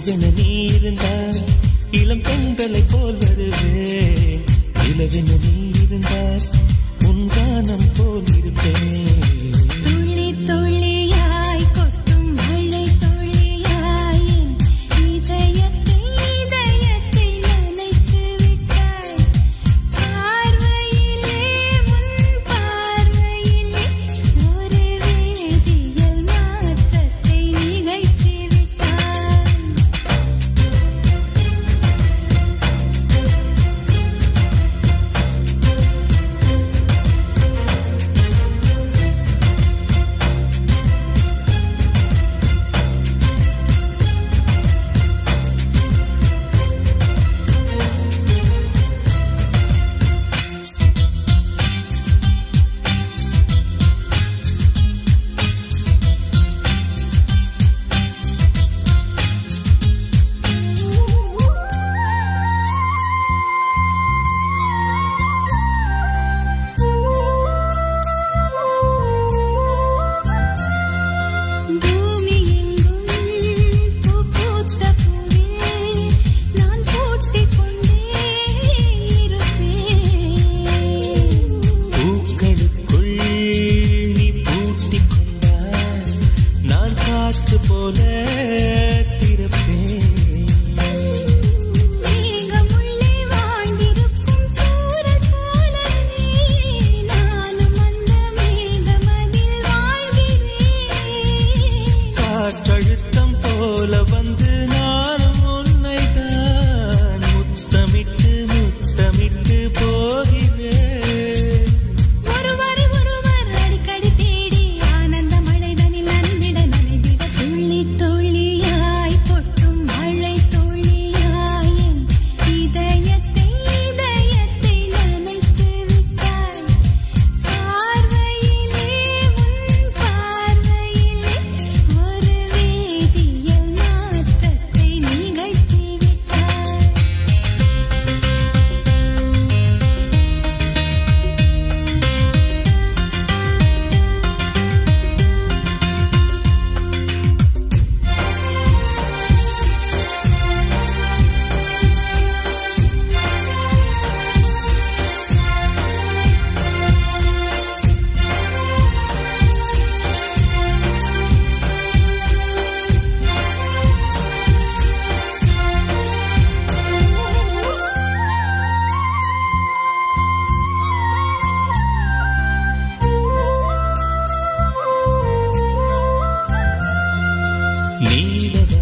பூவென நீ இருந்தால் இளம் பெண்களை போல் வருவேன். நிலவென நீ இருந்தால் உன் கானம் போல் இருப்பேன். துள்ளி துள்ளியாய் கொட்டும் மழை துள்ளியாய் இதயத்தை இதயத்தை நனைத்து விட்டாய். பார்வையிலே உன் பார்வையிலே ஒரு வேதியியல் மாற்றத்தை நிகழ்த்தி விட்டாய். பூமி எங்கும் பூ பூத்த பூவே நான் பூட்டிக் கொண்டே இருப்பேன். பூக்களுக்குள் நீ பூட்டிக் கொண்டால் நான் காற்று போல திறப்பேன். மேகமுள்ளே வாழ்ந்திருக்கும் தூரல் போல நானும் அந்த மேகமதில் வாழ்கிறேன். காற்றழுத்தம் போல வந்து நானும் உன்னைதான் முத்தமிட்டு முத்தமிட்டு போகிறேன். ஒருவரை ஒருவர் அடிக்கடி தேடி ஆனந்த மழைதனில் நனைந்திட நனைந்திட துள்ளி துள்ளியாய் கொட்டும் மழை துள்ளியாய் என் இதயத்தை இதயத்தை நனைத்து விட்டாய். பார்வையிலே உன் பார்வையிலே ஒரு வேதியியல் மாற்றத்தை நிகழ்த்தி விட்டாய்.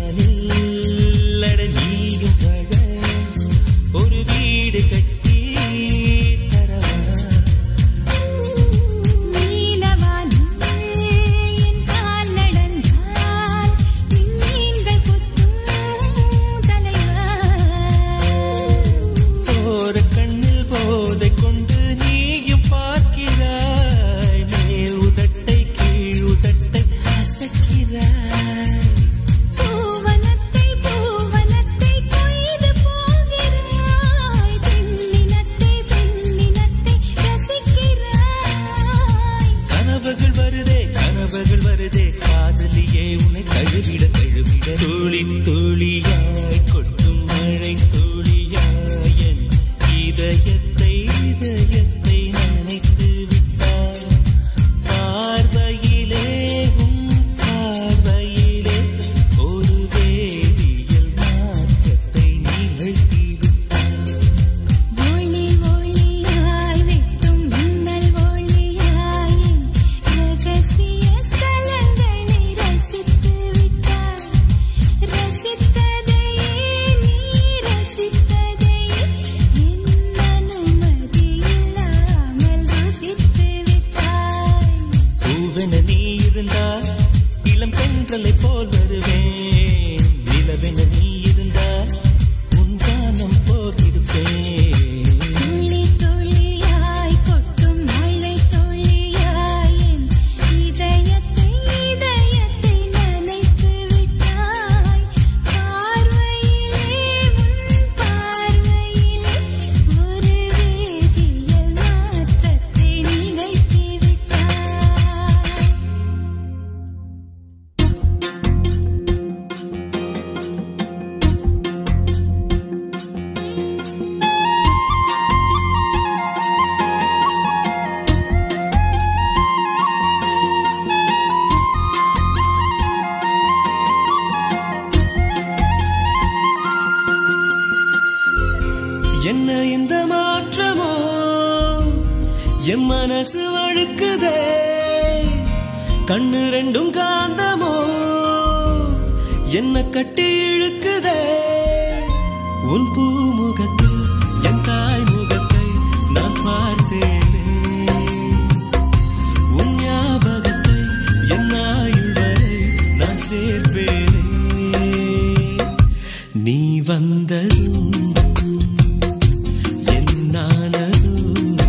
நீலவானில் அட நீயும் வாழ ஒரு வீடு கட்டி தரவா. நீலவானில் என் கால் நடந்தால் விண்மீன்கள் கொத்தும் தலைவா. போற கண்ணில் போதை கொண்டு நீயும் பார்க்கிறாய். மேல் உதட்டை கீழ் உதட்டை அசைக்கிறாய். பூவனத்தை பூவனத்தை கொய்து போகிறாய். பெண்ணினத்தை பெண்ணினத்தை ரசிக்கிறாய். கனவுகள் வருதே காதலியே உன்னை தழுவிட தழுவிட. துளி துளியாய் கொட்டும் மழை துளியாய் என் இதயத்தை இதயத்தை நனைத்து விட்டாய். பார்வையிலே உன் பார்வையிலே ஒரு வேதியியல் மாற்றத்தை நிகழ்த்தி விட்டாய். ஒளி ஒளியாய் வெட்டும் மின்னல் ஒளியாய் என் ரகசிய ஸ்தலங்களை ரசித்து விட்டாய். ரசித்ததையே நீ என்ன இந்த மாற்றமோ என் மனசு வழுக்குதே கண்ணு ரெண்டும் காந்தமோ என்ன கட்டி இழுக்குதே உன் பூமுகத்தில் என் தாய் முகத்தை நான் பார்த்தேனே உன் ஞாபகத்தை என் ஆயுள் வரை நான் சேர்ப்பேனே நீ வந்ததும் என் நானதும்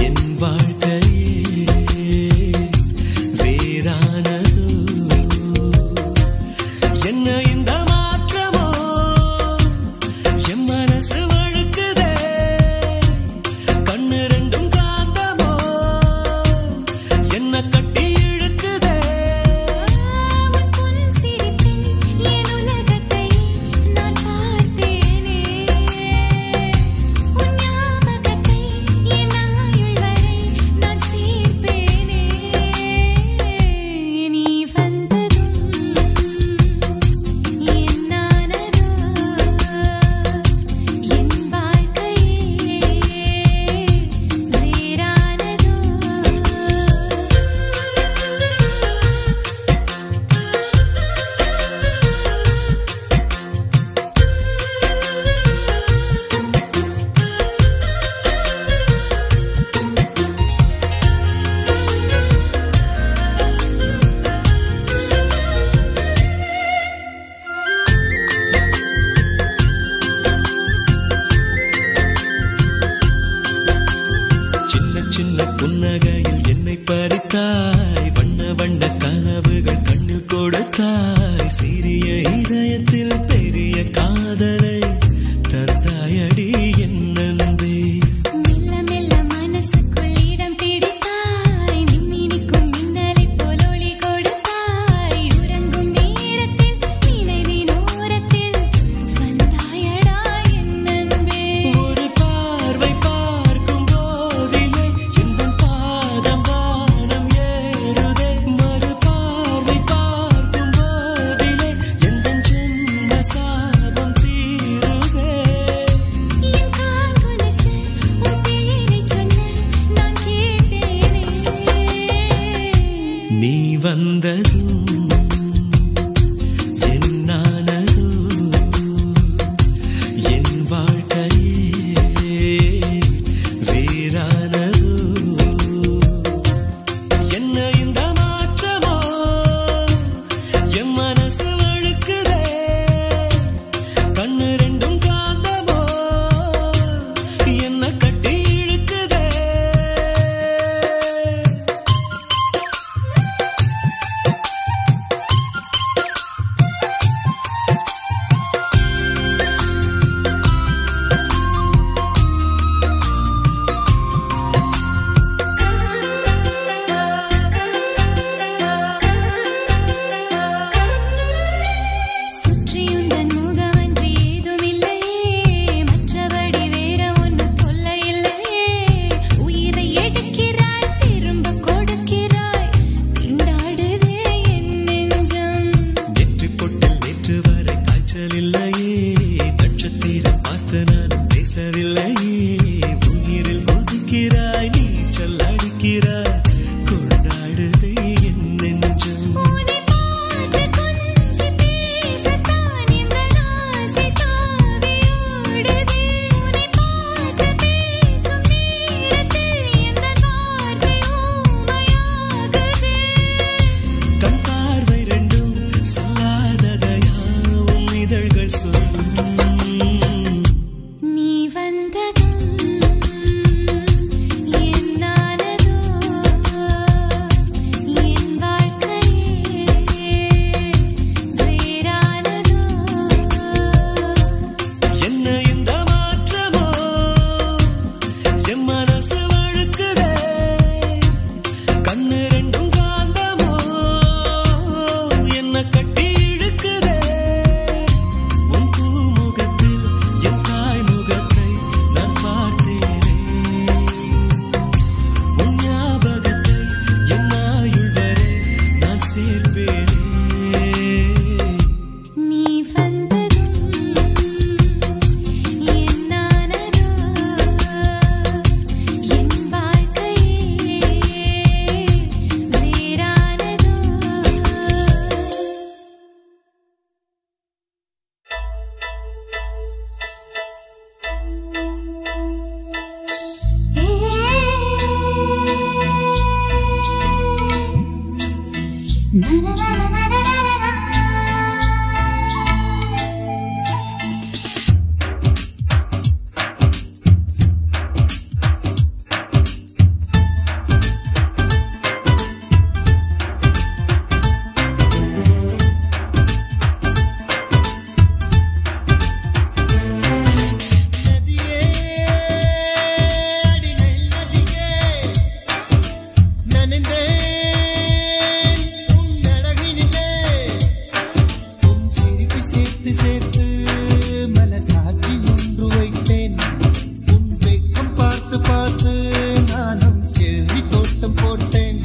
என் வாழ்க்கையே வேறானதோ என்ன இந்த மாற்றமோ என் மனசு வழுக்குதே கண்ணு ரெண்டும் காந்தமோ என்ன கட்டி இழுக்குதே உன் சிரிப்பில் என் உலகத்தை நான் பார்த்தேனே உன் ஞாபகத்தை என் ஆயுள் வரை நான் சேர்ப்பேனே நீ வந்ததும் என் நானதோ என் வாழ்க்கையே வேறானதோ சின்ன சின்ன புன்னகையில் என்னை பறித்தாய் வண்ண வண்ண கனவுகள் கண்ணில் கொடுத்தாய் சிறிய இதயத்தில் பெரிய காதலை தந்தாயடி என் அன்பே மெல்ல மெல்ல மனசுக்குள் இடம் பிடித்தாய் மின்மினிக்கும் மின்னலைப் போல் ஒளி கொடுத்தாய் உறங்கும் நேரத்தில் நினைவின் ஓரத்தில் வந்தாயடா என் அன்பே ஒரு பார்வை பார்க்கும் போதிலே என் பாதம் வானம் ஏறுதே மறு பார்வை பார்க்கும் போதிலே என் சேர்த்து மலர் காட்சி ஒன்று வைத்தேன். உன் வெக்கம் பார்த்து பார்த்து நானும் கேள்வி தோட்டம் போட்டேன்.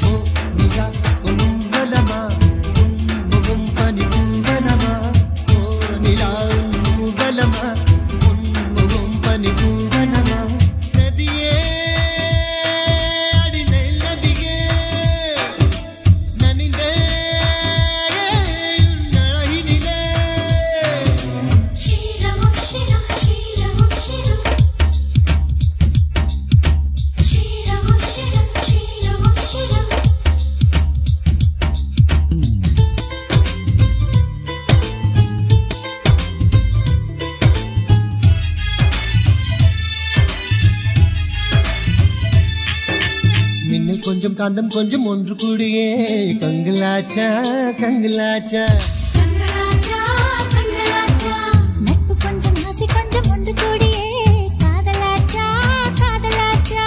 ஓ நிலா உன் ஊர்வலமா, உன் முகம் பனி பூவனமா. ஓ நிலா உன் ஊர்வலமா, உன் முகம் பனி பூவனமா. நதியே கொஞ்சம் காந்தம் கொஞ்சம் ஒன்று கூடியே கங்கலாச்சா கங்கலாச்சா. நட்பு கொஞ்சம் ஆசை கொஞ்சம் ஒன்று கூடியே காதலாச்சா காதலாச்சா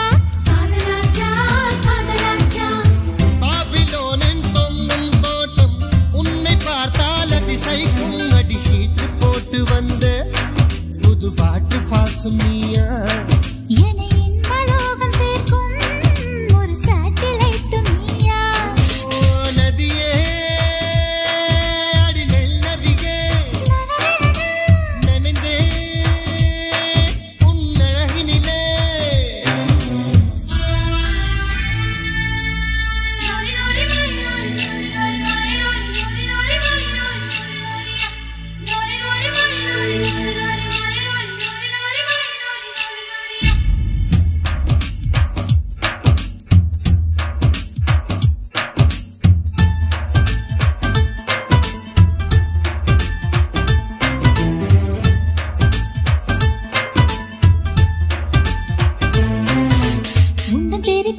காதலாச்சா காதலாச்சா. பாபிலோனின் பொங்கும் தோட்டம் உன்னை பார்த்தால் அதிசைக்கும். அடி ஹீட்டு போட்டு வந்த புது பாட்டு பாசும் நீயா.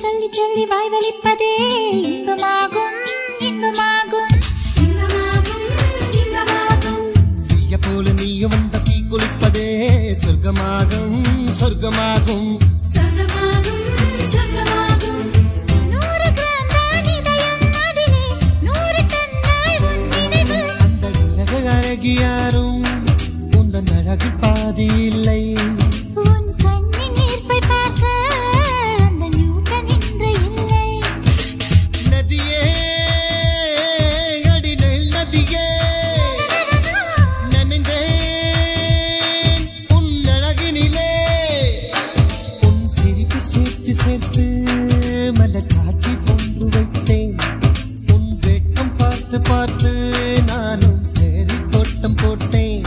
சொல்லி சொல்லி வாய் வலிப்பதே இன்பமாகும் இன்பமாகும் இன்பமாகும் இன்பமாகும். தீய போல நீயும் வந்த தீ குளிப்பதே சொர்க்கமாகும் சொர்க்கமாகும் சொர்க்கமாகும் சொர்க்கமாகும். 100 கிராம் தான் இதயம் அதிலே 100 டன்னாய் உன் நினைவு. அந்த உலக அழகி யாரும் உந்தன் அழகு பாதி இல்லை. உன் கண்ணின் ஈர்ப்பை பார்க்க அந்த நியூட்டன் இன்று இல்லை. நதியே அடிநெல் நதியே நனைந்தேன் உன் அழகினிலே. உன் சிரிப்பு சேர்த்து சேர்த்து மலர் காட்சி ஒன்று வைத்தேன். உன் வெட்கம் பார்த்து பார்த்து நானும் சேரி தோட்டம் போட்டேன்.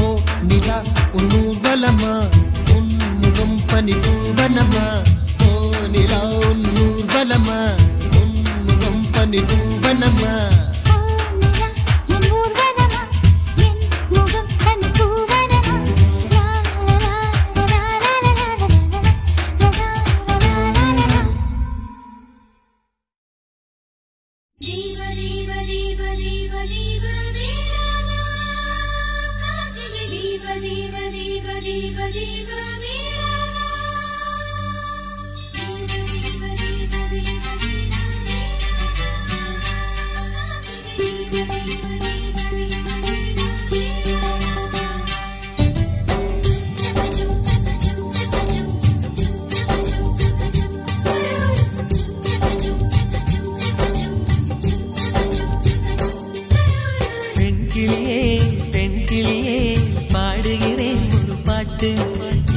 ஓ நிலா உன் ஊர்வலமா, உன் முகம் பனி பூவனமா. ஓ நிலா உன் ஊர்வலமா, உன் முகம் பனி பூவனமா. ஓ நிலா என் ஊர்வலமா, என் முகம் பனி பூவனமா. லா லா லா லா லா லா லா லா லா. தீவ தீவ தீவ தீவ தீவ மேலமா காஞ்சிலே. தீவ தீவ தீவ தீவ தீவ மேலமா. தீவ தீவ தீவ தீவ தீவ பெண்கிளியே பெண்கிளியே பாடுகிறேன் ஒரு பாட்டு.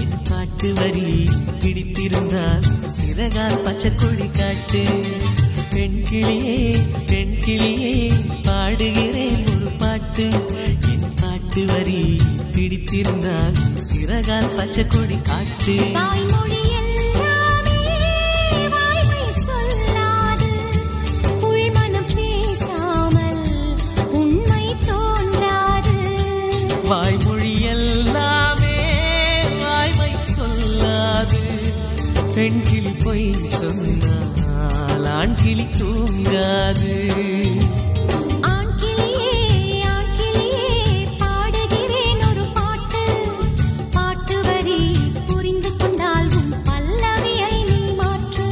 என் பாட்டு வரி பிடித்திருந்தால் சிறகால் பச்சைக்கொடி காட்டு. பெண்கிளியே பெண்கிளியே பாடுகிறேன் ஒரு பாட்டு. என் பாட்டு வரி பிடித்திருந்தால் சிறகால் பச்சைக்கொடி காட்டு. தாய்மொழி எல்லாமே வாய்மை சொல்லாது, உள்மனம் பேசாமல் உண்மை தோன்றாது. வாய்மொழி எல்லாமே வாய்மை சொல்லாது. பெண்கிளி பொய் சொன்னால் ஆண் கிளி தூங்காது. ஆண் கிளியே பாடுகிறேன் ஒரு பாட்டு. பாட்டு வரி புரிந்து கொண்டால் உன் பல்லவியை நீ மாற்று.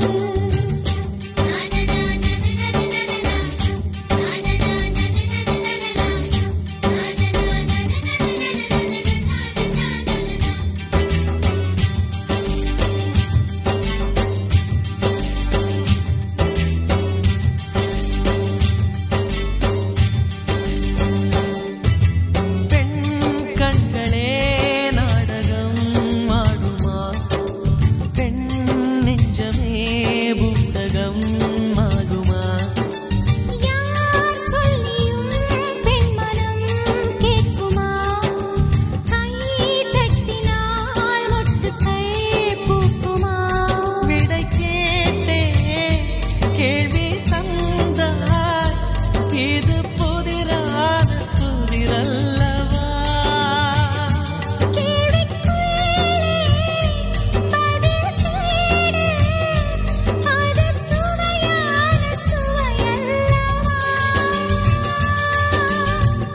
உயிரல்லவா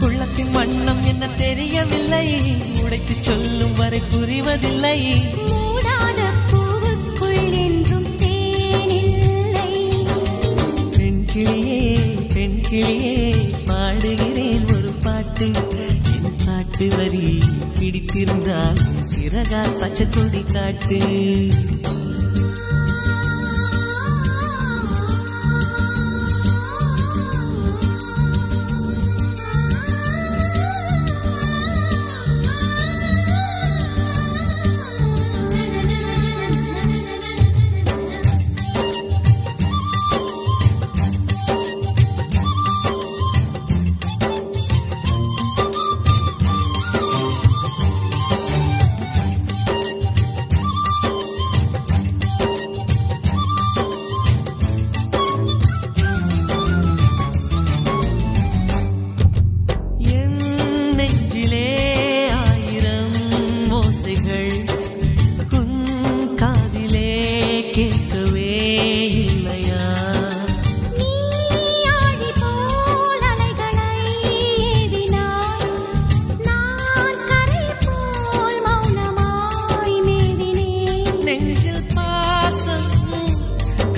உள்ளத்தின் வண்ணம் என்ன தெரியவில்லை உடைத்து சொல்லும் வரை புரிவதில்லை மூடாத பூவுக்குள் என்றும் தேனில்லை பெண் கிளியே பாடுகிறேன் ஒரு பாட்டு என் பாட்டு வரி பிடித்திருந்தால் சிறகால் பச்சை கொடி காட்டு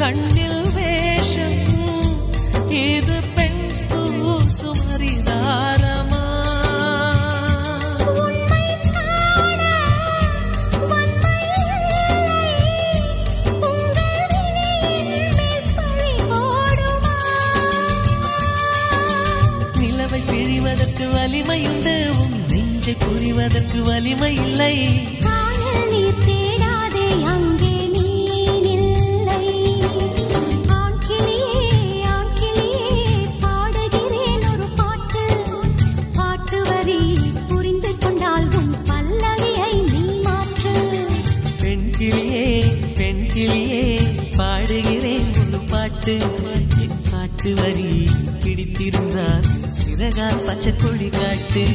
கண்ணில் வேஷம் இது பெண் சுமரிதாரமா நிலவை பிழிவதற்கு வலிமையுண்டு உன் நெஞ்சை புரிவதற்கு வலிமை இல்லை நீர் தேடாதே அங்கே பாடுகிறேன் ஒரு பாட்டு என் பாட்டு வரி பிடித்திருந்தால் சிறகால் பச்சை கொடி காட்டு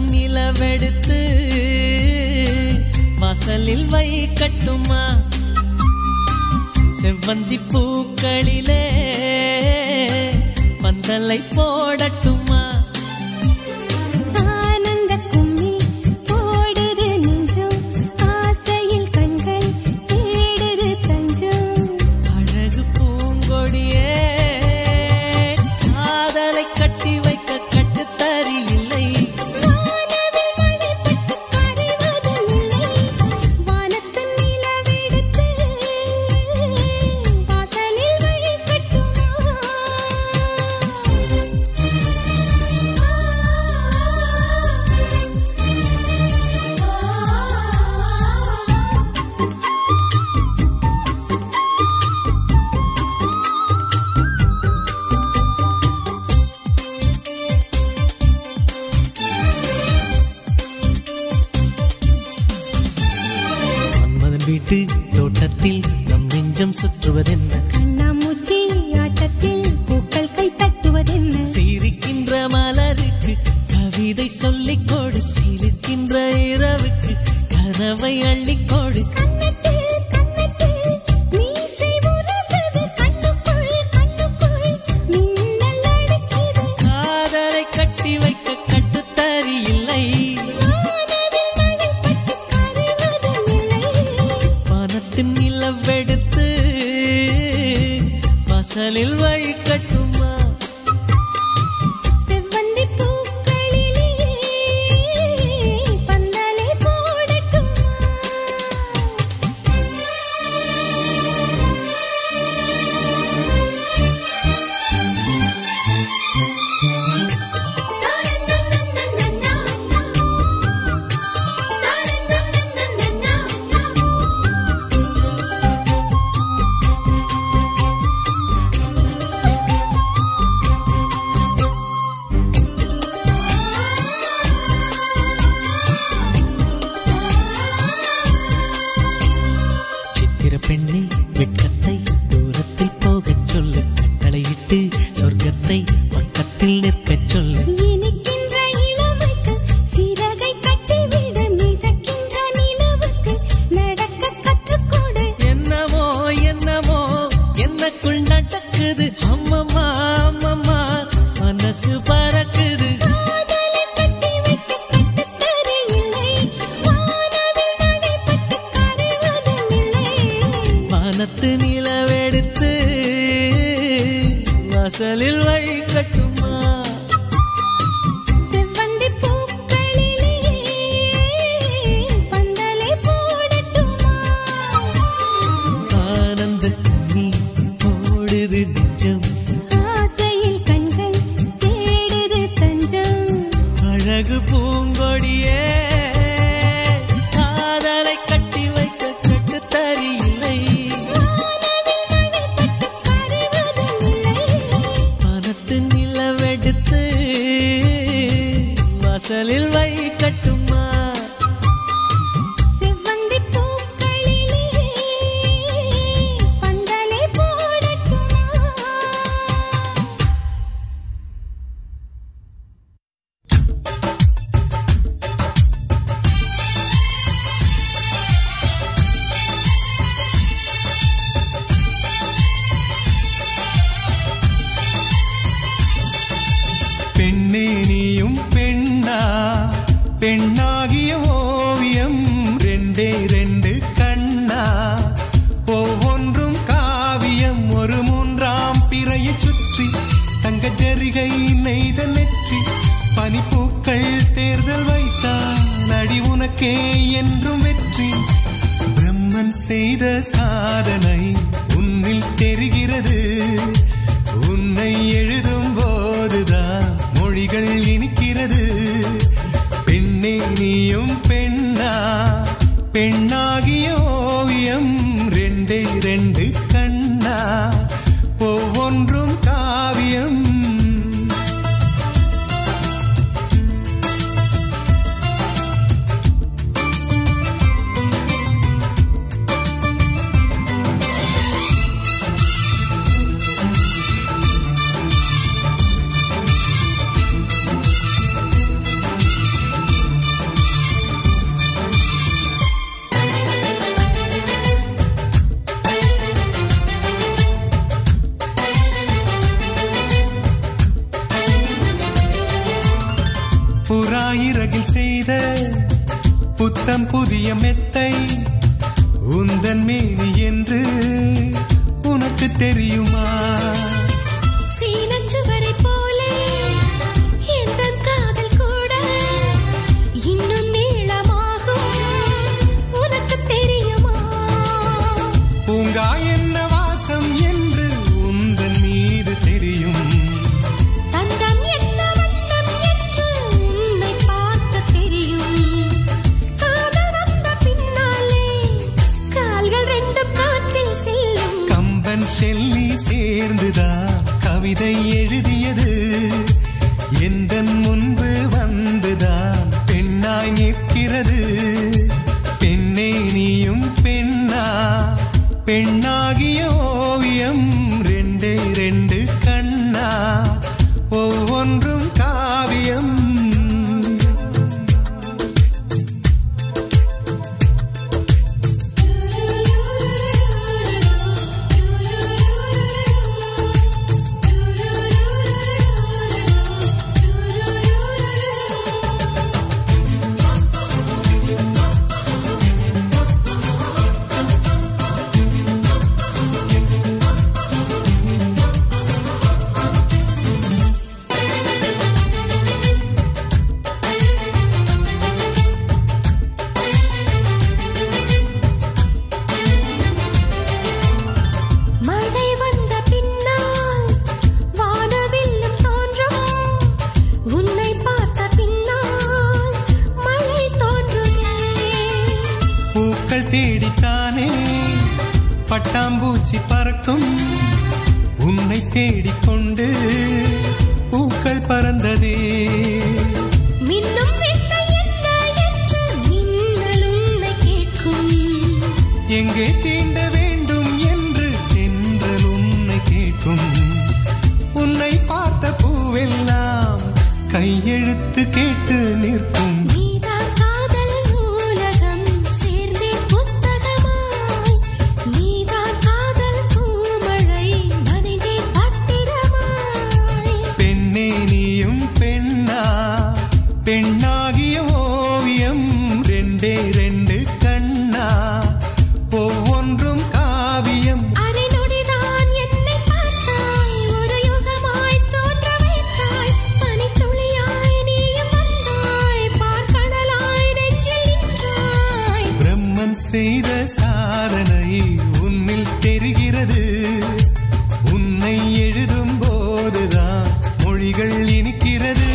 நிலவெடுத்து வாசலில் வைக்கட்டுமா செவ்வந்தி பூக்களிலே பந்தலை போடட்டுமா வீட்டு தோட்டத்தில் நம் நெஞ்சம் சுற்றுவதென்ன கண்ணாமூச்சி ஆட்டத்தில் பூக்கள் கை தட்டுவதென்ன சிரிக்கின்ற மலருக்கு கவிதை சொல்லிக்கோடு சிரிக்கின்ற இரவுக்கு கனவை அள்ளிக்கோடு காதலை கட்டி வைக்க கட்டுத்தறி இல்லை நிலவெடுத்து வாசலில் வைக்கட்டுமா செவ்வந்தி பூக்களிலே பந்தலை போடட்டுமா பெண்ணே வெட்கத்தை தூரத்தில் போகச் சொல்லு, கட்டளையிட்டு சொர்க்கத்தை பக்கத்தில் நிற்கச் சொல்லு. இனிக்கின்ற இளமைக்கு சிறகை கட்டிவிட, மிதக்கின்ற நிலவுக்கு நடக்க கற்றுக்கொடு. என்னமோ என்னமோ என்னக்குள் நடக்குது, அம்மம்மா அம்மம்மா மனசு பறக்குது. காதலை கட்டி வைக்க கட்டுத்தரையில்லை, வானவில் நடைபட்டு கரைவதும் இல்லை. வானத்து நிலவெடுத்து வாசலில் வைக்கட்டுமா? செவ்வந்தி பூக்களிலே பந்தலை போடட்டுமா? ஆனந்த நீ ஓடுது நெஞ்சம், ஆசையில் கண்கள் தேடுது தஞ்சம். அழகு பூங்கொடியே காதலை கட்டி வைக்க கட்டுத்தறியில்லை. வானவில் நடைபட்டு கரைவதும் இல்லை. வானத்து நிலவெடுத்து வாசலில் வைக்கட்டுமா? செவ்வந்தி பூக்களிலே பந்தலை போடட்டுமா? பெண்ணே நீயும் பெண்ணா, பெண்ணாகிய ஓவியம் ரெண்டே ரெண்டு கண்ணா, ஒவ்வொன்றும் காவியம். ஒரு மூன்றாம் பிறையை சுற்றி தங்க ஜரிகை நெய்த நெற்றி, பனிப்பூக்கள் தேர்தல் வைத்தான் அடி உனக்கே என்றும் வெற்றி. பிரம்மன் செய்த சாதனை உன்னில் தெரிகிறது, உன்னை எழுதும் போதுதான் மொழிகள் இனிக்கிறது. பெண்ணே நீயும் பெண்ணா, பெண்ணாகிய ஓவியம் ரெண்டே ரெண்டு கண்ணா, ஒவ்வொன்றும் காவியம். புறாயிரகில் செய்த புத்தம் புதிய மெத்தை உந்தன் மேனி என்று உனக்கு தெரியுமா? சீனச்சுவரை போலே எந்தன் காதல் கூட இன்னும் நீளமாகும், உனக்கு தெரியுமா? பூங்கா என்ன வாசம் என்று உந்தன் மீது தெரியும், தந்தம் என்ன வண்ணம் என்று உன்னை பார்க்க தெரியும். காதல் வந்த பின்னாலே கால்கள் ரெண்டும் காற்றில் செல்லும். கம்பன் செல்லி சேர்ந்துதான் கவிதை எழுதியது, எந்தன் முன்பு வந்துதான் பெண்ணாய் நிற்கிறது. பெண்ணே நீயும் பெண்ணா, பெண்ணாகிய ஓவியம் ரெண்டே ரெண்டு கண்ணா, ஒவ்வொன்றும் காவியம். மழை வந்த பின்னால் வானவில்லும் தோன்றும், உன்னை பார்த்த பின்னால் மழை தோன்றுமே. பூக்கள் தேடித்தானே பட்டாம்பூச்சி பறக்கும், உன்னை தேடிக்கொண்டு பூக்கள் பறந்ததே. மின்னும் வித்தை என்ன என்று மின்னல் உன்னை கேட்கும். எங்கே தீண்ட வேண்டும் ரெண்டு கண்ணா ஒவ்வொன்றும் காவியம். அரை நொடிதான் என்னை பார்த்தாய், ஒரு யுகமாய் தோன்ற வைத்தாய், பனித்துளியாய் நீயும் வந்தாய், பார்க்கடலாய் நெஞ்சில் நின்றாய். பிரம்மன் செய்த சாதனை உன்னில் தெரிகிறது, உன்னை எழுதும் போதுதான் மொழிகள் இனிக்கிறது.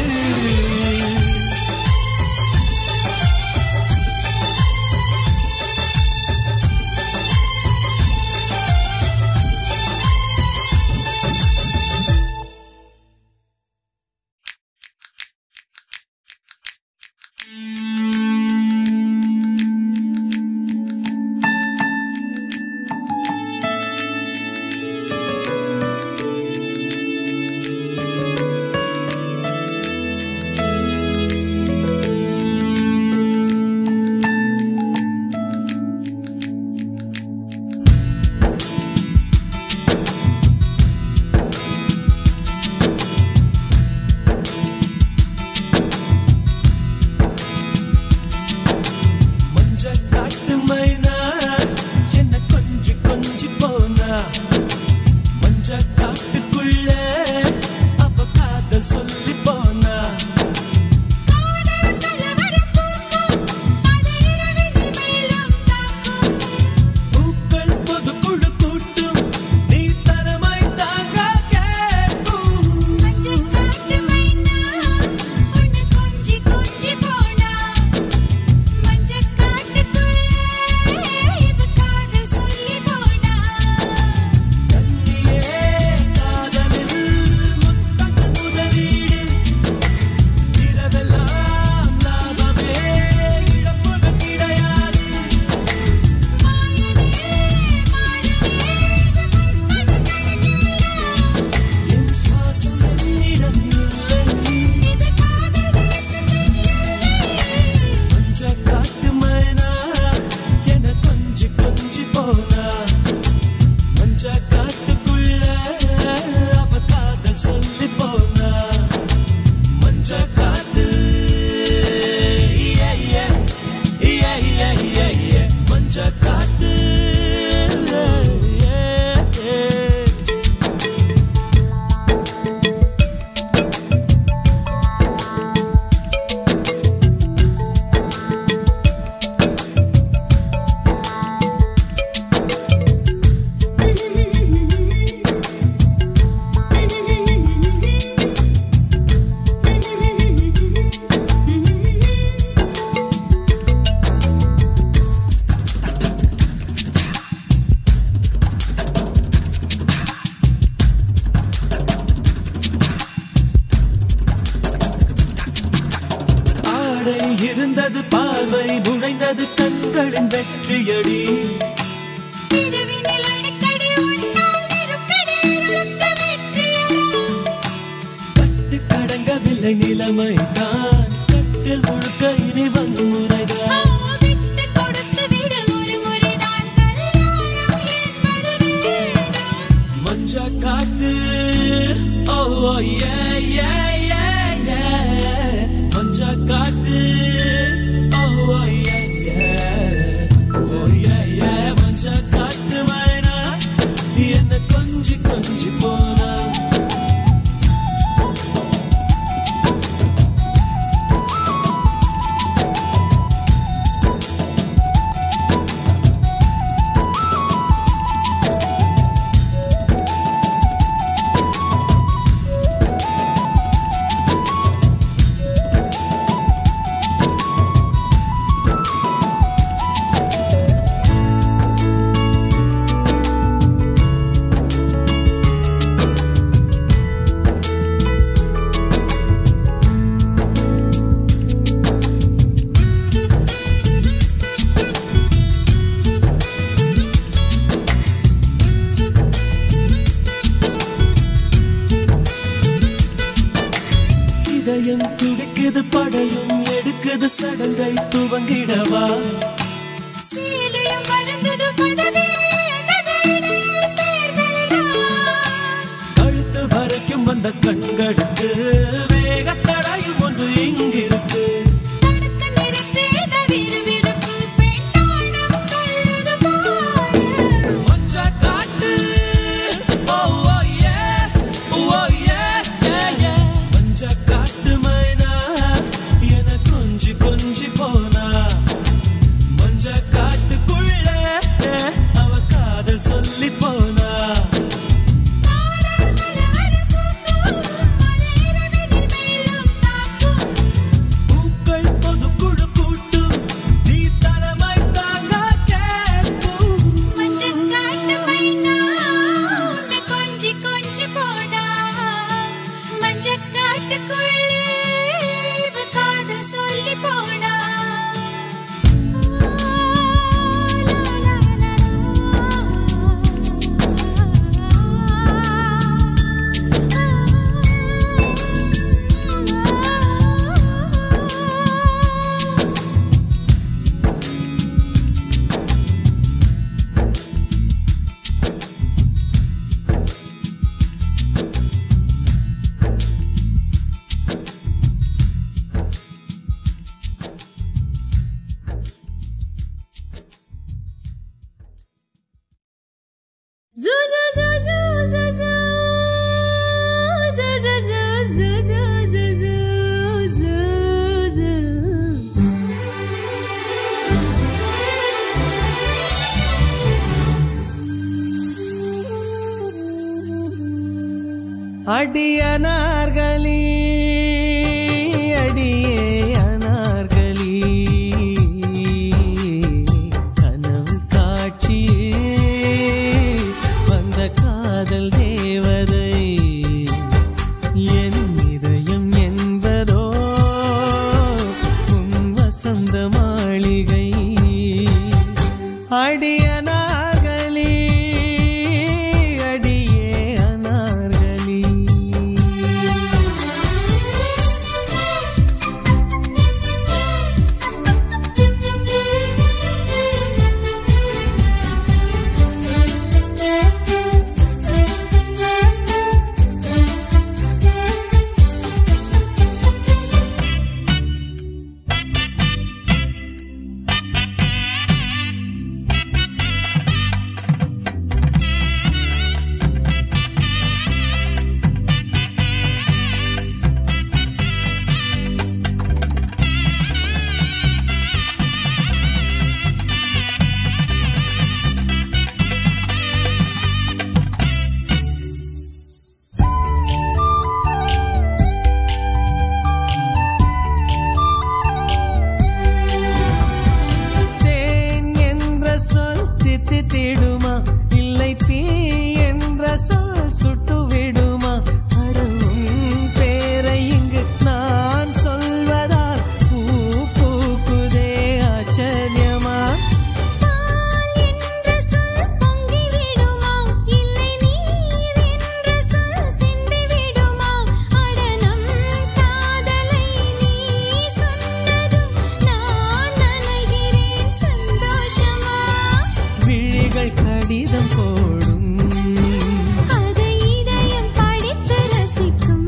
இருந்தது பார்வை, நுழைந்தது கண்களின் வெற்றியடி. கட்டு கடங்கவில்லை நிலைமை தான், கட்டில் முழுக்க இனி வன்முறைதான். மஞ்ச காற்று ஓ ஏ மஞ்ச காற்று ஓ ஏ மஞ்ச காற்று மைனா என்ன கொஞ்சி கொஞ்சி போனா. இதயம் துடிக்குது, படையும் எடுக்குது, சடங்கை துவங்கிடவா. கழுத்து வரைக்கும் வந்த கண்களுக்கு வேகத்தடையும் ஒன்று இங்கிருக்கு. அடியனார்களி அடியே அனார்களி கனவு காட்சியே வந்த காதல் தேவதை என் இதயம் என்பதோ உன் வசந்த மாளிகை அடியனார்களி அடியே அனார்களி தித்திடுமா இல்லை தீ என்ற சொல் சுட்டு விடுமா அடவும் பேரை இங்கு நான் சொல்வதால் பூ பூக்குதே ஆச்சரியமா பால் என்ற சொல் பொங்கி விடுமா இல்லை நீர் என்ற சொல் சிந்தி விடுமா அடனம் காதலை நீ சொன்னதும் நான் நனைகிறேன் சந்தோஷமா விழிகள் கடிதம் போடும் அதை இதயம் படித்து ரசிக்கும்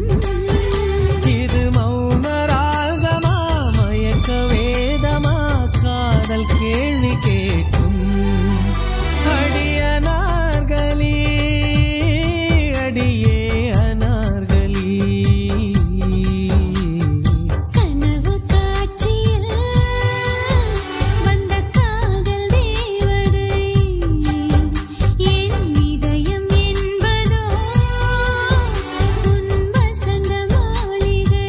இது மௌன ராகமா மயக்க வேதமா காதல் கேள்வி கேட்கும் அடியனார்களி அடியே அனார்களி கனவு காட்சியில் வந்த காதல் தேவதை என் இதயம் என்பதோ உன் வசந்த மாளிகை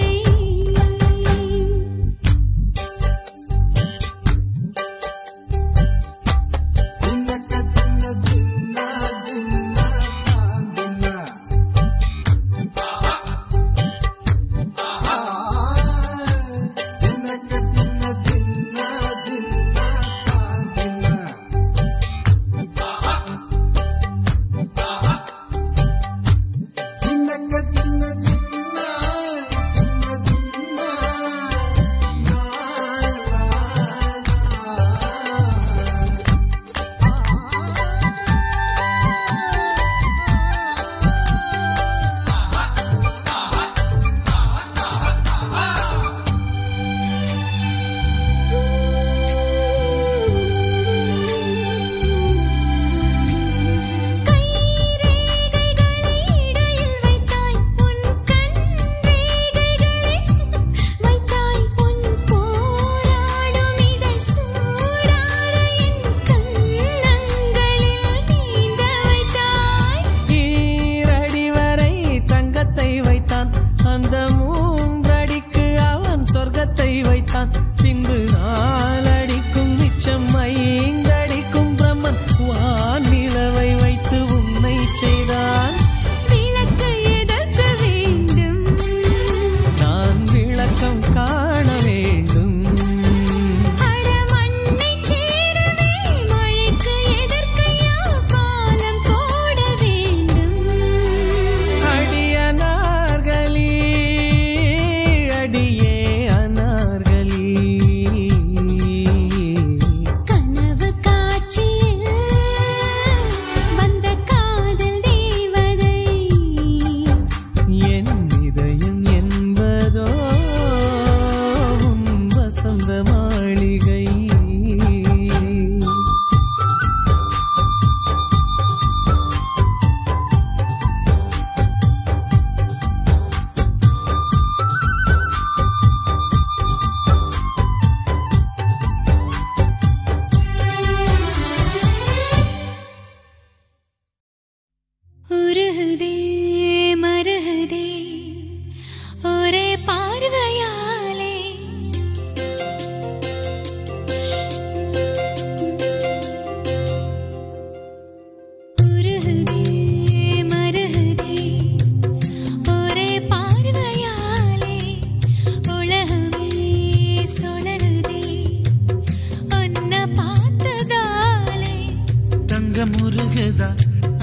நெஞ்சம் முருகுதா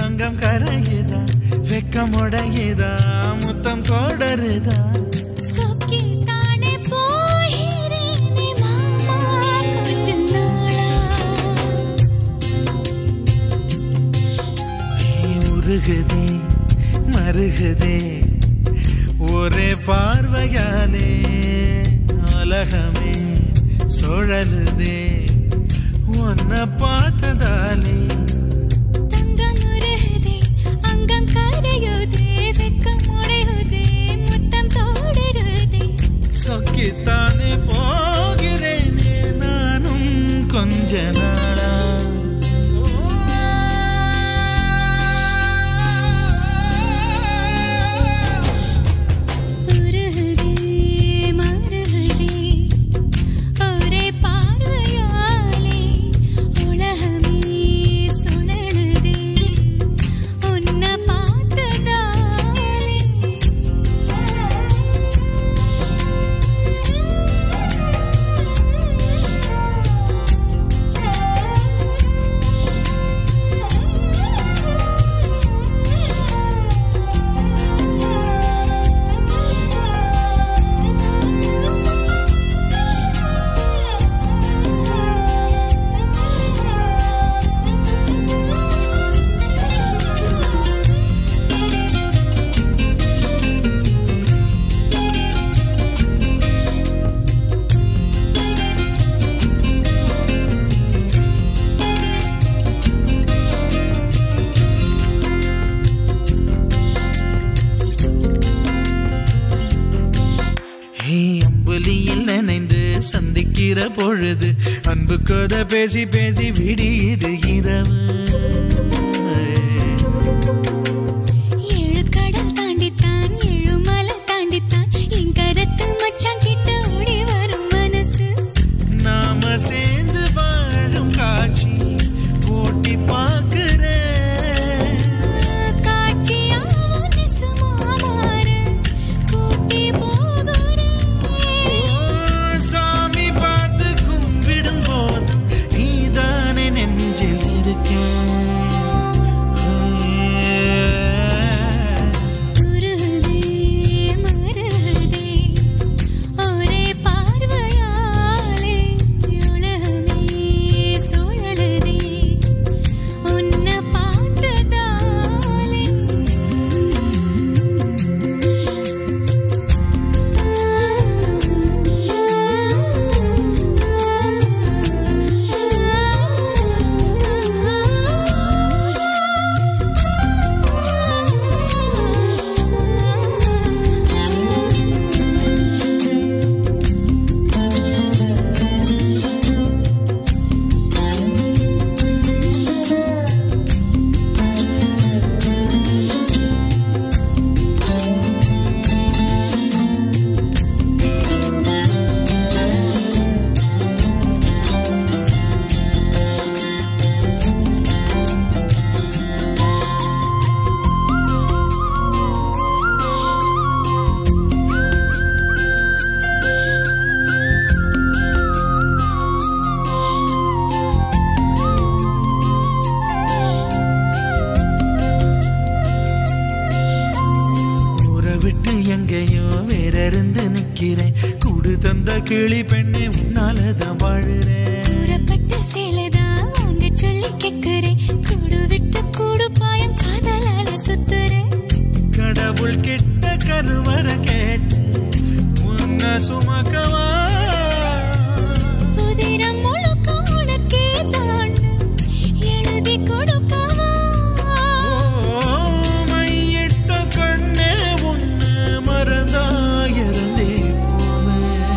அங்கம் கரையுதா வெக்கம் உடையுதா முத்தம் கோடருதா சொக்கி தானே போகிறேனே மாமா கொஞ்ச நாளா உருகுதே மருகுதே ஒரே பார்வையாலே உலகமே சுழலுதே உன்னை பார்த்ததாலே தங்கம் உருகுதே அங்கம் கரையுதே வெக்கம் உடையுதே முத்தம் தோடுருதே சொக்கித்தானே போகிறேனே நானும் கொஞ்ச நாளா சந்திக்கிற பொழுது அன்பு கதை பேசி பேசி விடியுது இரவு ஏழு கடல் தாண்டித்தான் ஏழு மலை தாண்டித்தான் என் கருத்து மச்சான் கிட்ட ஓடி வரும் மனசு நாம சேர்ந்து வாழும் காட்சி போட்டி பார்க்கிறேன் காட்சியாவும் நெசமா மாறு கூட்டி போகிறேன் சாமி பார்த்து கும்பிடும் போது நீதானே நெஞ்சில் இருக்கேன் கூடு தந்த கிளி பெண்ணே உன்னாலதான் வாழுறேன் சேலைதான் வாங்க சொல்லி கேட்கிறேன் கூடு விட்டு கூடு பாயம் காதலால சுத்துறேன் கடவுள் கிட்ட கருவற கேட்டு உன்னை சுமக்கவா புதினம் முழுக்க உனக்கே தான் எழுதி கொடுக்கவா மையிட்ட கண்ணே உன்னை மறந்தாயிருந்தே போவேன்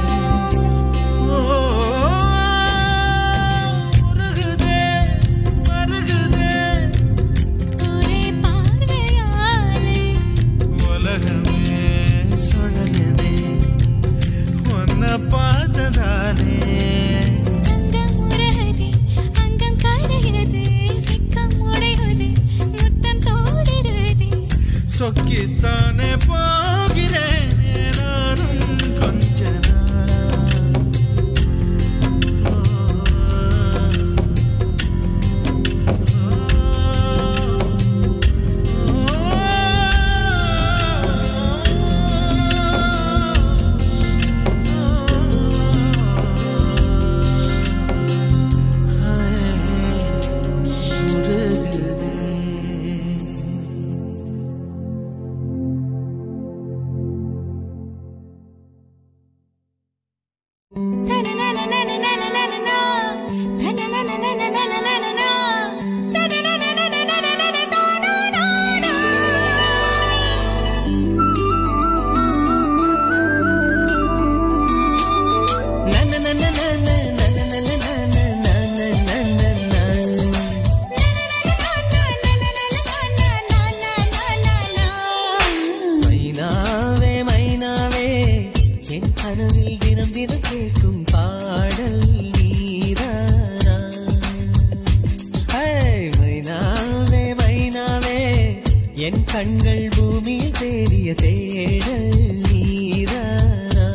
என் கண்கள் பூமியில் தேடிய தேடல் நீதானா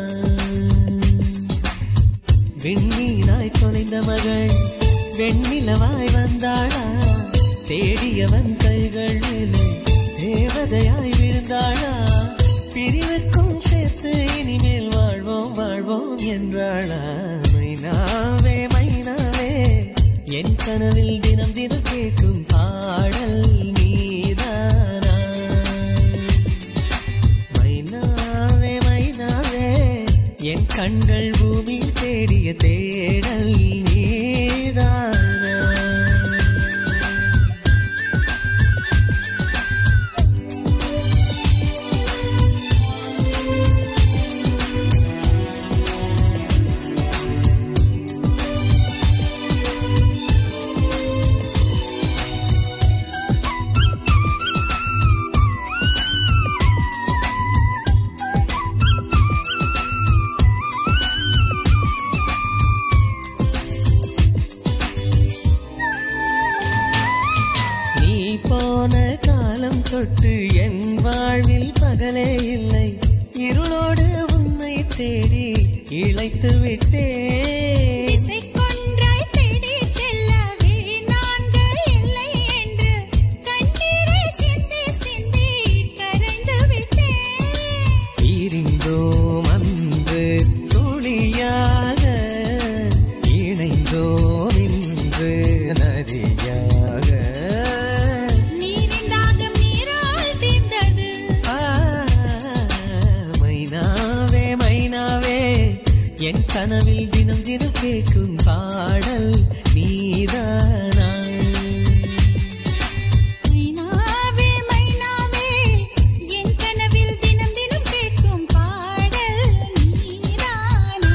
விண்ணீராய் தொலைந்த மகள் வெண்ணிலவாய் வந்தாளா தேடியவன் கைகள் மேலே தேவதையாய் விழுந்தாளா பிரிவுக்கும் சேர்த்து இனிமேல் வாழ்வோம் வாழ்வோம் என்றாளா மைனாவே மைனாவே என் கனவில் தினம் தினம் கேட்கும் பாடல் நீதானா மைனாவே மைனாவே என் கண்கள் பூமியில் தேடிய தேடல் நீதானா தொட்டு என் வாழ்வில் பகலே இல்லை இருளோடு உன்னை தேடி இழைத்து விட்டேன் இசை கொன்றாய் தேடி செல்ல விழி நான்கு இல்லை என்று கண்ணீரை சிந்தி சிந்தி கரைந்து விட்டேன் இருந்தோம் அன்று துளியாக இணைந்தோம் இன்று நதியாக என் கனவில் தினம் தினம் கேட்கும் பாடல் நீதானா மைனாவே மைனாவே என் கனவில் தினம் தினம் கேட்கும் பாடல் நீதானா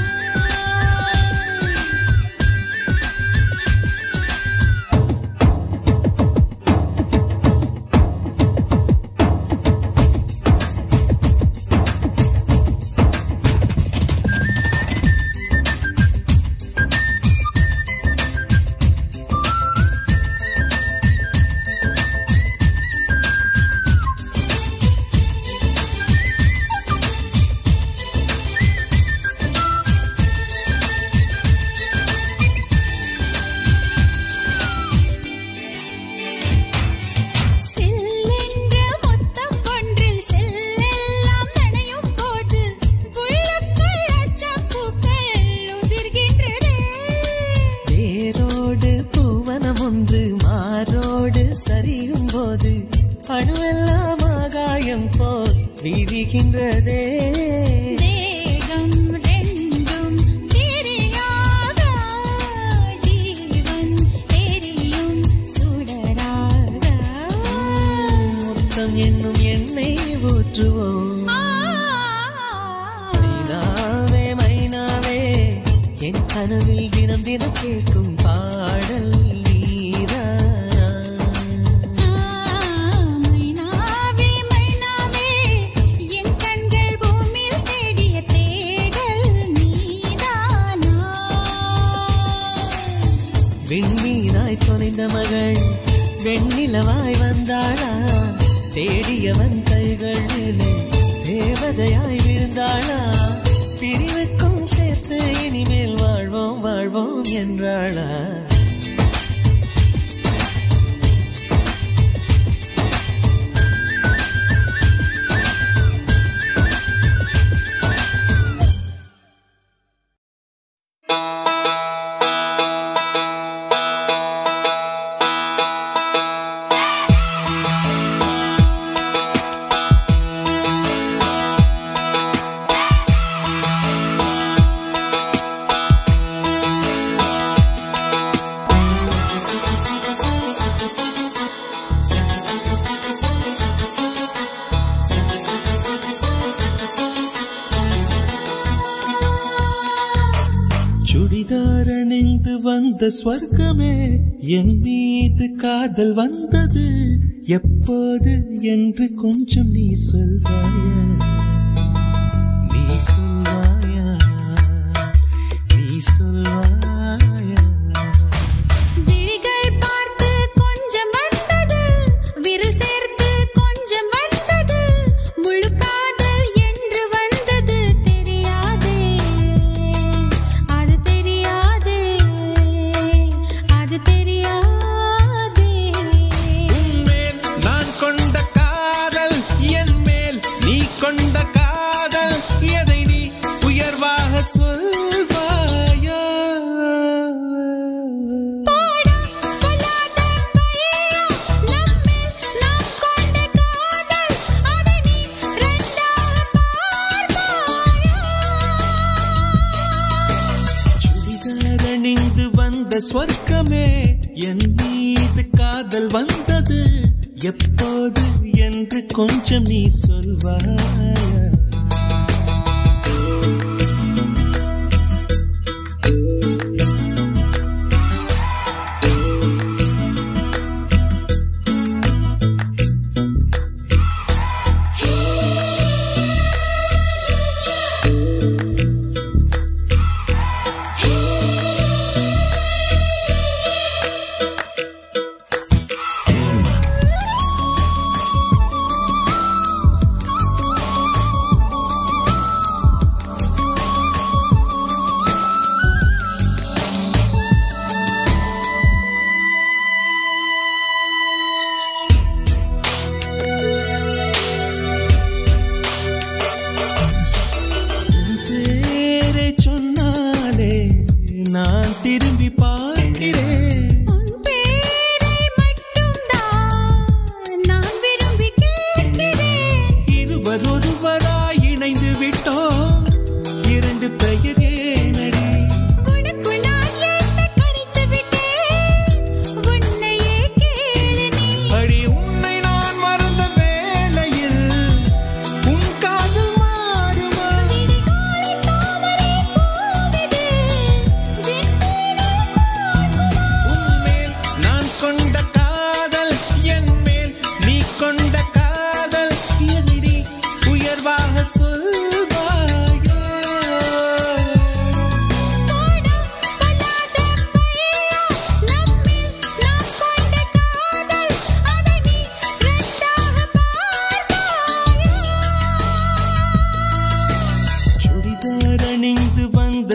சரியும் போது அணுவெல்லாம் ஆகாயம் போல் வீதிக்கின்றதே தேகம் ரெண்டும் தெரியாத ஜீவன் எரியும் சுடராக முத்தம் என்னும் எண்ணெய் ஊற்றுவோம் மைனாவே மைனாவே என் கனவில் தினம் தினம் கேட்கும் பாடல் விண்ணீராய் தொலைந்த மகள் வெண்ணிலவாய் வந்தாளா தேடியவன் கைகள் மேலே தேவதையாய் விழுந்தாளா பிரிவுக்கும் சேர்த்து இனிமேல் வாழ்வோம் வாழ்வோம் என்றாளா சுடிதாரணிந்து வந்த ஸ்வர்க்கமே என் மீது காதல் வந்தது எப்போது என்று கொஞ்சம் நீ சொல்வாயா நீ சொல்வாயா நீ சொல்வாயா விழிகள் பார்த்து கொஞ்சம் வந்தது விரல் சேர்த்து கொஞ்சம் என் மீது காதல் வந்தது எப்போது என்று கொஞ்சம் நீ சொல்வாயா?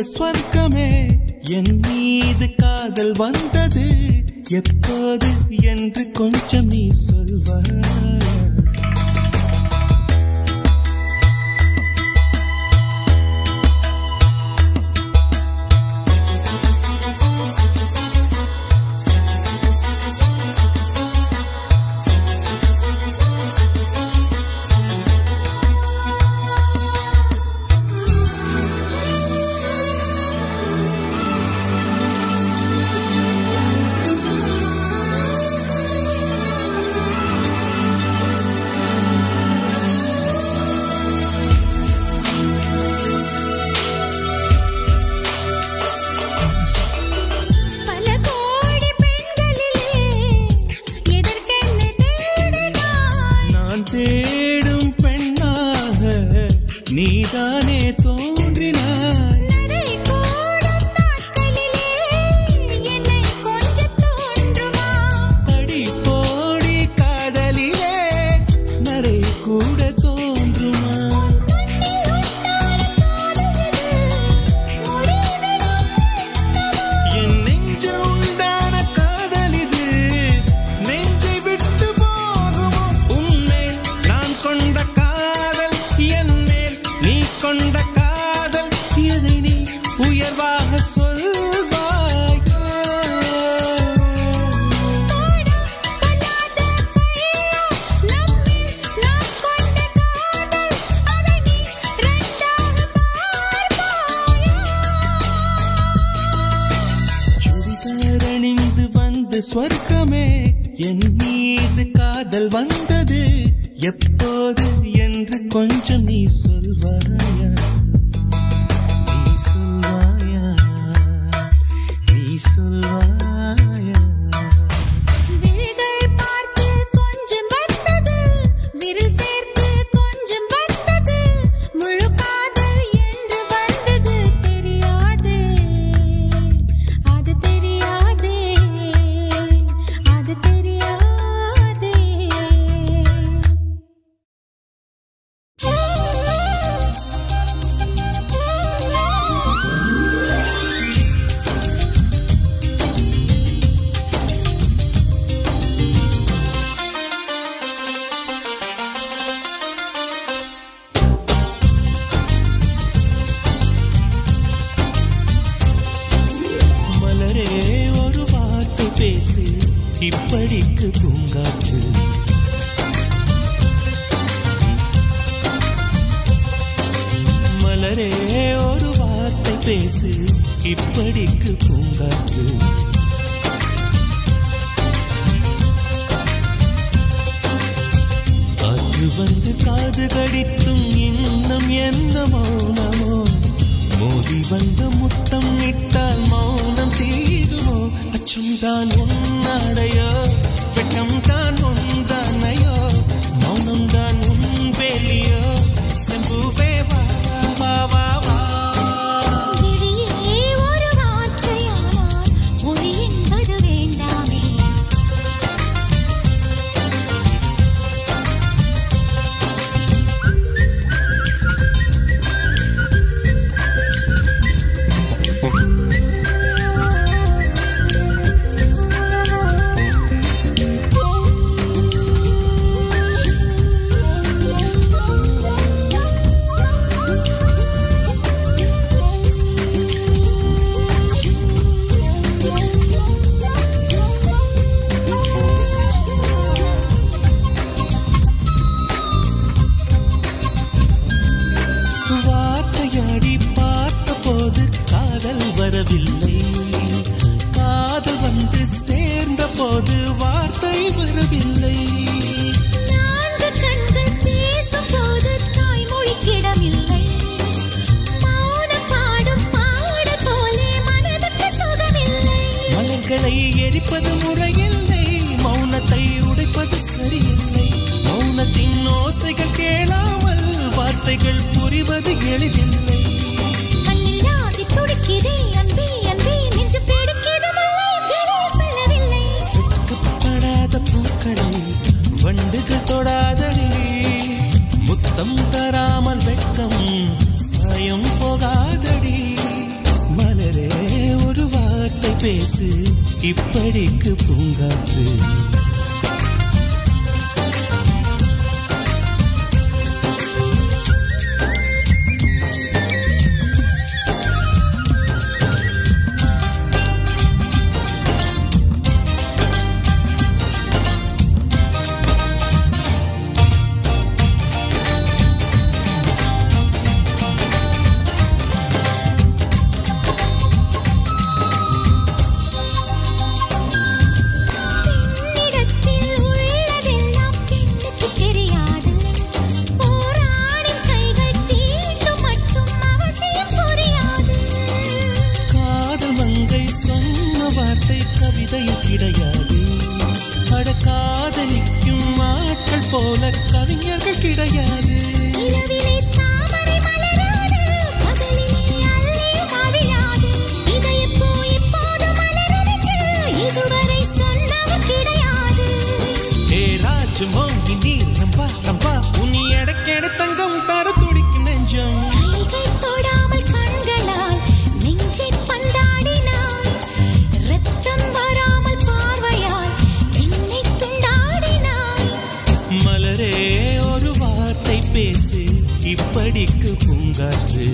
ஸ்வர்க்கமே என் மீது காதல் வந்தது எப்போது என்று கொஞ்சம் நீ சொல்வாயா? தேடும் பெண்ணாக நீதானே தோன்றினாய். நரை கூடும் நாட்களிலே என்னை கொஞ்சம் தோன்றுமா? அடி போடி காதலிலே நரை கூட தோன்றுமா? என் நெஞ்சு உண்டான காதல் இது நெஞ்சை விட்டு போகுமோ? உன்மேல் நான் கொண்ட காதல் என் மேல் நீ கொண்ட காதல் எதை நீ உயர்வாக சொல்வாய்? சுடிதார் அணிந்து வந்த ஸ்வர்க்கமே என் மீது காதல் வந்தது எப்போது என்று கொஞ்சம் நீ சொல்வாயா? நீ சொல்வாயா? நீ சொல்வாயா? விழிகள் பார்த்து கொஞ்சம் வந்தது, விரல் சேர்த்து கொஞ்சம் வந்தது, முழு காதல் என்று வந்தது தெரியாதே, அது தெரியாதே, அது தெரியாதே. மலரே ஒரு வார்த்தை பேசு இப்படிக்கு பூங்காற்று. மலரே ஒரு வார்த்தை பேசு இப்படிக்கு பூங்காற்று. கடித்தும் இன்னும் என்ன மௌனமோ மோதி வந்த முத்தம் இட்டால் மௌனம் தீருமோ அச்சம் தான் உன்னாடையோ வெட்கம் தான் உந்தானையோ மௌனம் தான் உன் வேலியோ செம்புவே வா வா வா வா விழியே ஒரு வார்த்தையானால் மொழி என்பது வேண்டாமே வார்த்தையாடி பார்த்த போது காதல் வரவில்லை காதல் வந்து சேர்ந்த போது வார்த்தை வரவில்லை நான்கு கண்கள் பேசும் போது தாய்மொழி கிடமில்லை மௌனம் பாடும் பாட போலே மனதுக்கு சுகமில்லை மலர்களை எரிப்பது முறையில்லை மௌனத்தை உடைப்பது சரியில்லை மௌனத்தின் ஓசைகள் கேளாமல் வார்த்தைகள் புரிவது எளிதில்லை கண்ணில் ஆசை துடிக்குதே அன்பே அன்பே நெஞ்சு பிடிக்குது மல்லை வெளியே சொல்லவில்லை வெட்கப்படாத பூக்களை வண்டுகள் தொடாதடி முத்தம் தராமல் வெட்கம் சாயம் போகாதடி மலரே ஒரு வார்த்தை பேசு இப்படிக்கு பூங்காற்று பெண்ணிடத்தில் உள்ளதெல்லாம் பெண்ணுக்கு தெரியாது போராடின் கைகள் தீண்டும் மட்டும் அவசியம் புரியாது காதல் மங்கை சொன்ன வார்த்தை கவிதையில் கிடையாது அட காதலிக்கும் ஆட்கள் போல கவிஞர்கள் கிடையாது நிலவிலே தாமரை மலராது பகலிலே அல்லியும் அவிழாது இதயப்பூ இப்போது மலருதென்று இதுவரை சொன்னவர் கிடையாது ஏ ராஜ் மோகினி ரம்பா ரம்பா உனி எடக்கெட தங்கம் தர துடிக்கும் நெஞ்சம் கைகள் தொடாமல் கண்களால் நெஞ்சை பந்தாடினாய் ரத்தம் வராமல் பார்வையால் என்னை துண்டாடினாய் மலரே ஒரு வார்த்தை பேசு இப்படிக்கு பூங்காற்று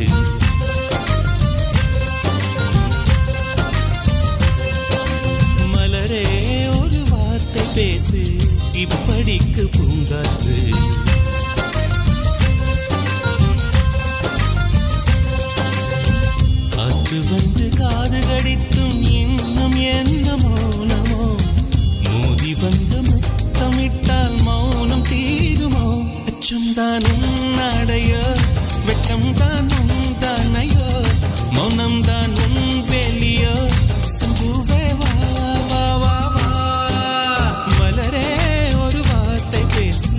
மலரே ஒரு வார்த்தை பேசு இப்படிக்கு பூங்காற்று காற்று வந்து காது கடித்தும் இன்னும் என்ன மௌனமோ மோதி வந்து முத்தமிட்டால் மௌனம் தீருமோ அச்சம் தான் உன்னாடையோ வெட்கம் தான் உந்தானையோ மௌனம் தான் உன் வேலியோ செம்புவே வா வா வா வா மலரே ஒரு வார்த்தை பேசு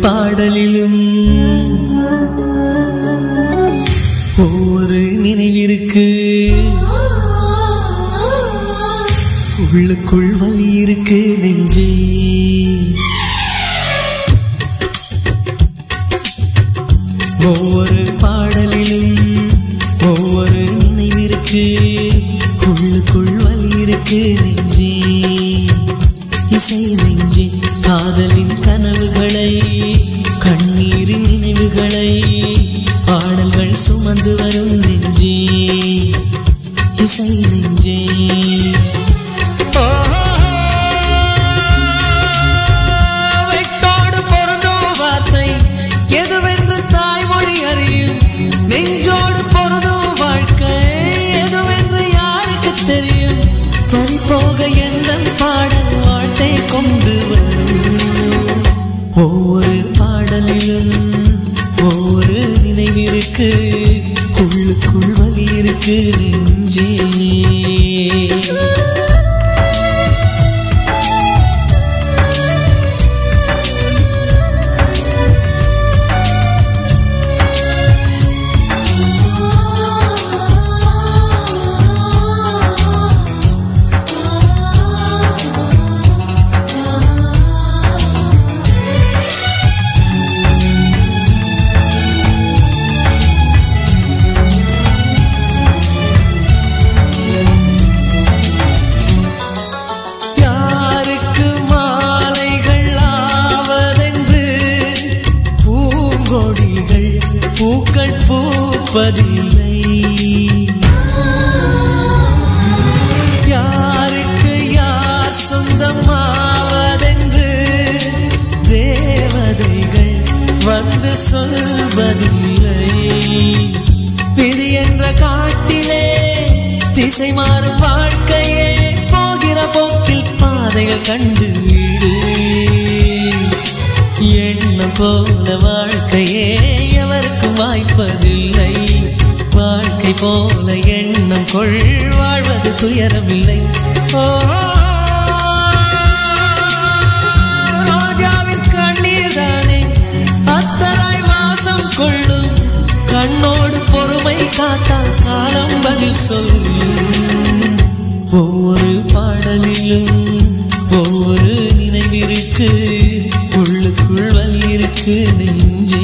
பாடலிலும் ஒவ்வொரு நினைவிற்கு உள்ளுக்குள் வலி இருக்கு நெஞ்சே. ஒவ்வொரு பாடலிலும் ஒவ்வொரு நினைவிற்கு உள்ளுக்குள் வலி இருக்கு நெஞ்சே. இசை நெஞ்சே காதலின் கனவுகளை கண்ணீரின் நினைவுகளை பாடல்கள் சுமந்து வரும் நெஞ்சே. இசை நெஞ்சே வெட்டோடு பொருந்தும் வார்த்தை எதுவென்று தாய்மொழி அறியும். நெஞ்சோடு பொருந்தும் வாழ்க்கை எதுவென்று யாருக்கு தெரியும். பறிபோக எந்த பாடல் வாழ்த்தை கொண்டு வரும். ஒவ்வொரு பாடலிலும் ஒவ்வொரு நினைவிற்கு உள்ளுக்குள் வலி இருக்கு நெஞ்சே. பூக்கள் பூப்பதில்லை யாருக்கு யார் சொந்தமாவதென்று தேவதைகள் வந்து சொல்வதில்லை. விதி என்ற காட்டிலே திசை மாறும் வாழ்க்கையே போகிற போக்கில் பாதைகள் கண்டு விடு. எண்ணம் போல வாழ்க்கையே எவருக்கும் வாய்ப்பதில்லை. வாழ்க்கை போல எண்ணம் கொள் வாழ்வது துயரமில்லை. ரோஜாவின் கண்ணீர் தானே அத்தராய் வாசம் கொள்ளும். கண்ணோடு பொறுமை காத்தால் காலம் பதில் சொல்லும். ஒவ்வொரு பாடலிலும் ஒவ்வொரு நினைவிற்கு உள்ளுக்குள் வலி இருக்கு நெஞ்சே.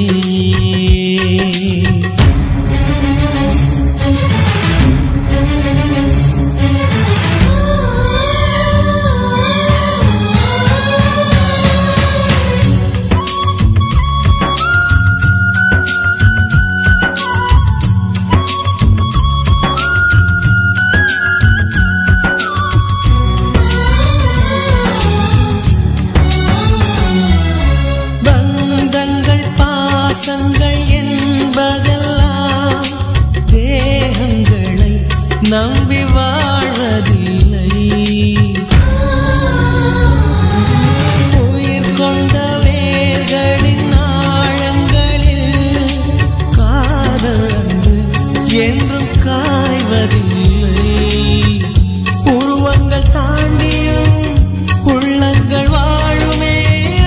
பாசங்கள் என்பதெல்லாம் தேகங்களை நம்பி வாழ்வதில்லை. உயிர் கொண்ட வேர்களின் ஆழங்களில் காதல் அன்பு என்றும் காய்வதில்லை. உருவங்கள் தாண்டியும் உள்ளங்கள் வாழுமே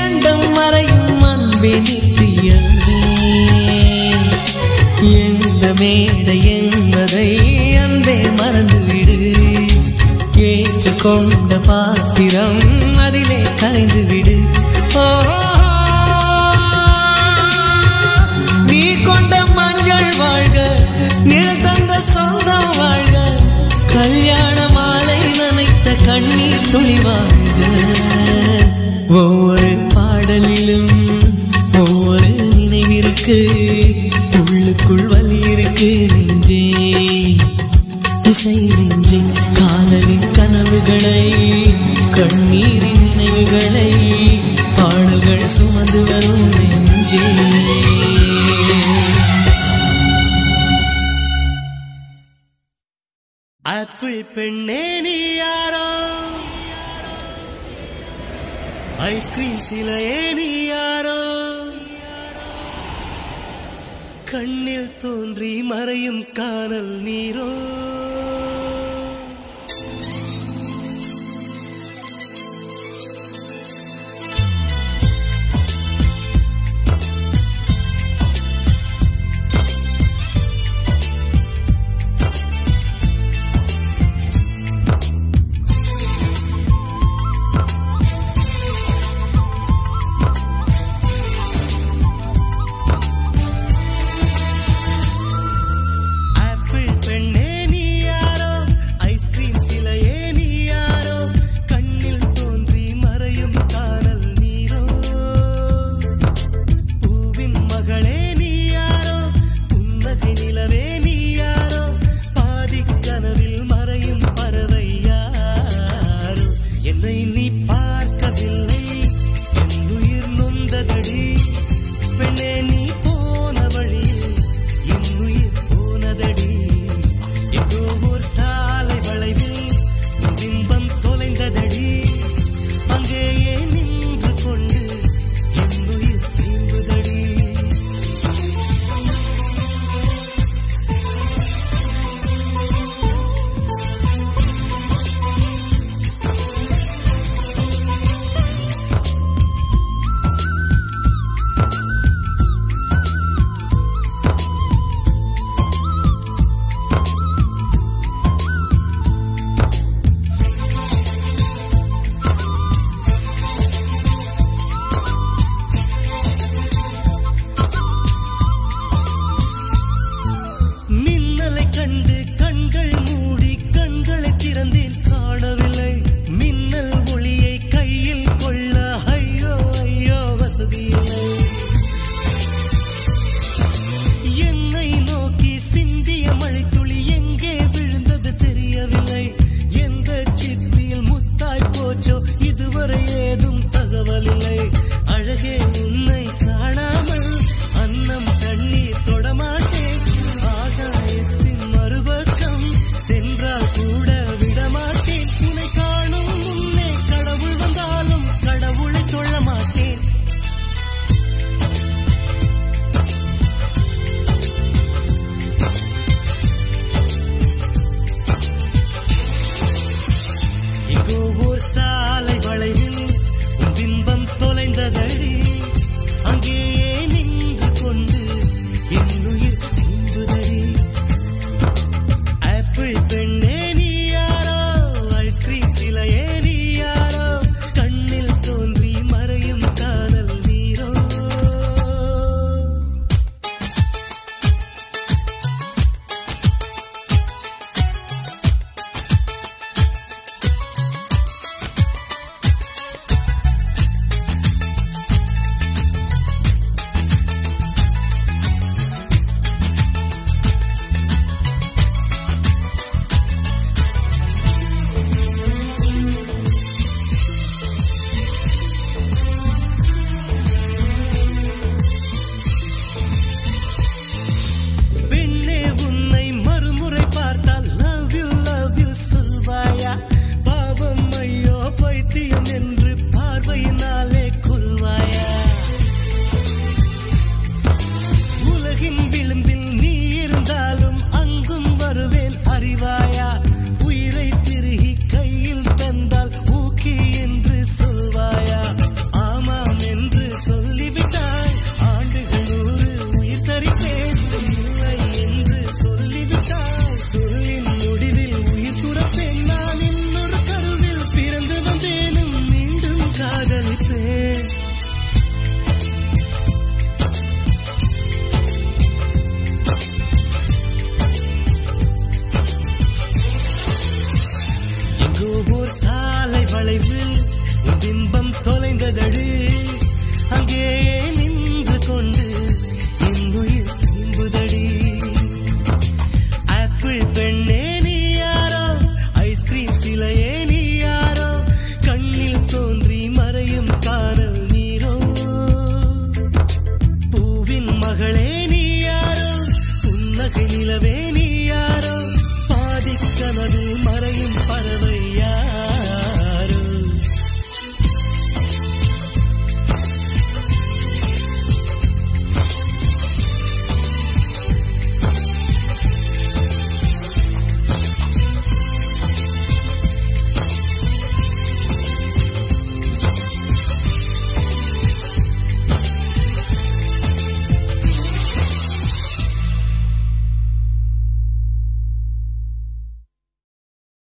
அண்டம் மறையும் அன்பே நித்தியம். எந்த மேடை என்பதை அன்பே மறந்துவிடு. ஏற்றுக்கொண்ட பாத்திரம் அதிலே கலைந்துவிடு. நீ கொண்ட மஞ்சள் வாழ்க நிழல் தந்த சொந்தம் வாழ்க. கல்யாண மாலை நனைத்த கண்ணீர் துளி வாழ்க. ஒவ்வொரு பாடலிலும் ஒவ்வொரு நினைவிற்கு உள்ளுக்குள் வலி இருக்கு நெஞ்சே. இசை நெஞ்சே காதலின் கனவுகளை கண்ணீரின் நினைவுகளை பாடல்கள் சுமந்து வரும் நெஞ்சே. ஆப்பிள் பெண்ணே நீ யாரோ, ஐஸ்கிரீம் சிலையே நீ யாரோ, கண்ணில் தோன்றி மறையும் காணல் நீரோ.